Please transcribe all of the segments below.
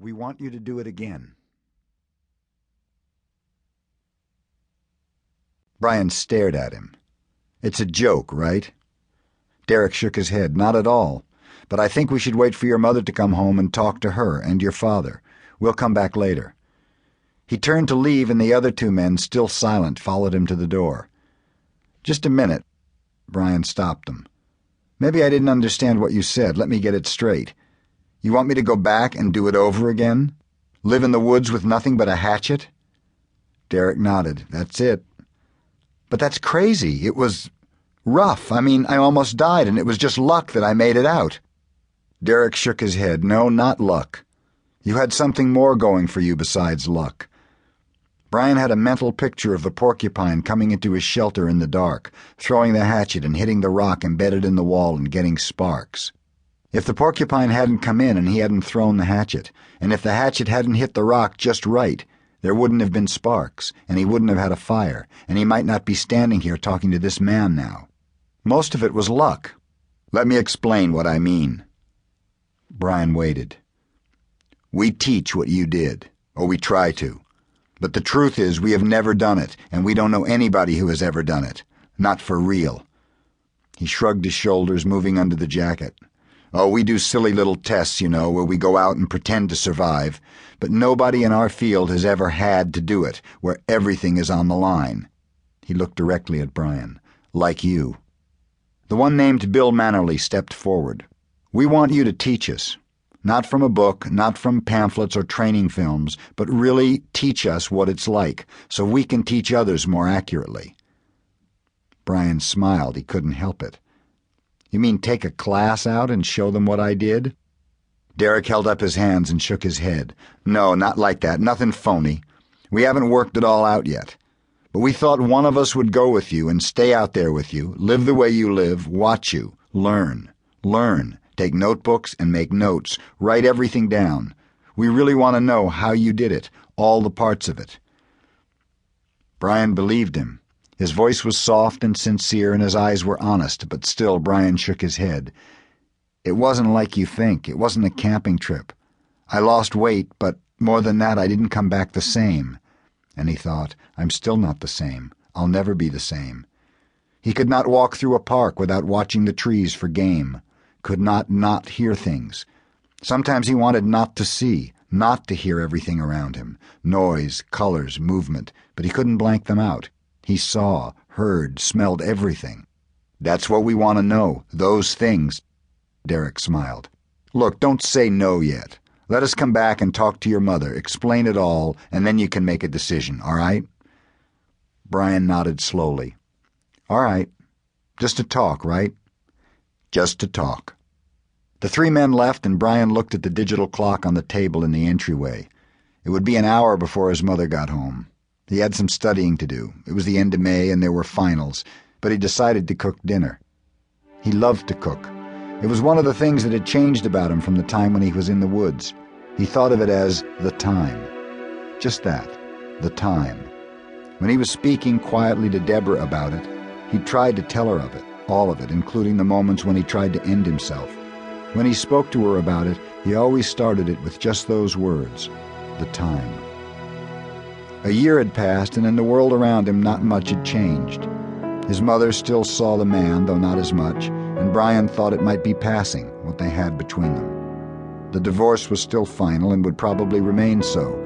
We want you to do it again. Brian stared at him. It's a joke, right? Derek shook his head. Not at all. But I think we should wait for your mother to come home and talk to her and your father. We'll come back later. He turned to leave, and the other two men, still silent, followed him to the door. Just a minute. Brian stopped them. Maybe I didn't understand what you said. Let me get it straight. You want me to go back and do it over again? Live in the woods with nothing but a hatchet? Derek nodded. That's it. But that's crazy. It was rough. I mean, I almost died, and it was just luck that I made it out. Derek shook his head. No, not luck. You had something more going for you besides luck. Brian had a mental picture of the porcupine coming into his shelter in the dark, throwing the hatchet and hitting the rock embedded in the wall and getting sparks. If the porcupine hadn't come in and he hadn't thrown the hatchet, and if the hatchet hadn't hit the rock just right, there wouldn't have been sparks, and he wouldn't have had a fire, and he might not be standing here talking to this man now. Most of it was luck. Let me explain what I mean. Brian waited. We teach what you did, or we try to. But the truth is we have never done it, and we don't know anybody who has ever done it. Not for real. He shrugged his shoulders, moving under the jacket. Oh, we do silly little tests, you know, where we go out and pretend to survive, but nobody in our field has ever had to do it, where everything is on the line. He looked directly at Brian. Like you. The one named Bill Mannerly stepped forward. We want you to teach us. Not from a book, not from pamphlets or training films, but really teach us what it's like, so we can teach others more accurately. Brian smiled. He couldn't help it. You mean take a class out and show them what I did? Derek held up his hands and shook his head. No, not like that. Nothing phony. We haven't worked it all out yet. But we thought one of us would go with you and stay out there with you, live the way you live, watch you, learn. Take notebooks and make notes. Write everything down. We really want to know how you did it, all the parts of it. Brian believed him. His voice was soft and sincere, and his eyes were honest, but still Brian shook his head. It wasn't like you think. It wasn't a camping trip. I lost weight, but more than that, I didn't come back the same. And he thought, I'm still not the same. I'll never be the same. He could not walk through a park without watching the trees for game. Could not hear things. Sometimes he wanted not to see, not to hear everything around him. Noise, colors, movement, but he couldn't blank them out. He saw, heard, smelled everything. That's what we want to know, those things. Derek smiled. Look, don't say no yet. Let us come back and talk to your mother, explain it all, and then you can make a decision, all right? Brian nodded slowly. All right. Just to talk, right? Just to talk. The three men left, and Brian looked at the digital clock on the table in the entryway. It would be an hour before his mother got home. He had some studying to do. It was the end of May, and there were finals, but he decided to cook dinner. He loved to cook. It was one of the things that had changed about him from the time when he was in the woods. He thought of it as the time. Just that, the time. When he was speaking quietly to Deborah about it, he tried to tell her of it, all of it, including the moments when he tried to end himself. When he spoke to her about it, he always started it with just those words, the time. A year had passed, and in the world around him not much had changed. His mother still saw the man, though not as much, and Brian thought it might be passing, what they had between them. The divorce was still final and would probably remain so.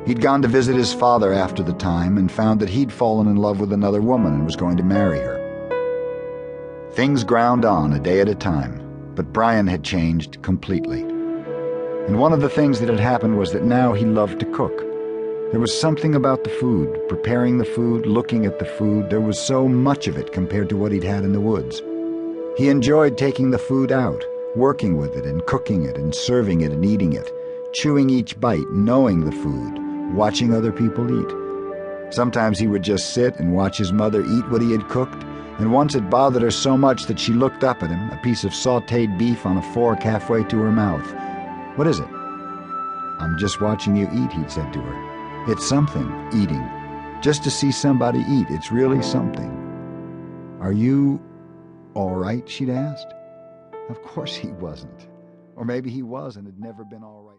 He'd gone to visit his father after the time and found that he'd fallen in love with another woman and was going to marry her. Things ground on a day at a time, but Brian had changed completely. And one of the things that had happened was that now he loved to cook. There was something about the food, preparing the food, looking at the food. There was so much of it compared to what he'd had in the woods. He enjoyed taking the food out, working with it and cooking it and serving it and eating it, chewing each bite, knowing the food, watching other people eat. Sometimes he would just sit and watch his mother eat what he had cooked, and once it bothered her so much that she looked up at him, a piece of sautéed beef on a fork halfway to her mouth. What is it? I'm just watching you eat, he'd said to her. It's something, eating. Just to see somebody eat, it's really something. Are you all right, she'd asked. Of course he wasn't. Or maybe he was and had never been all right.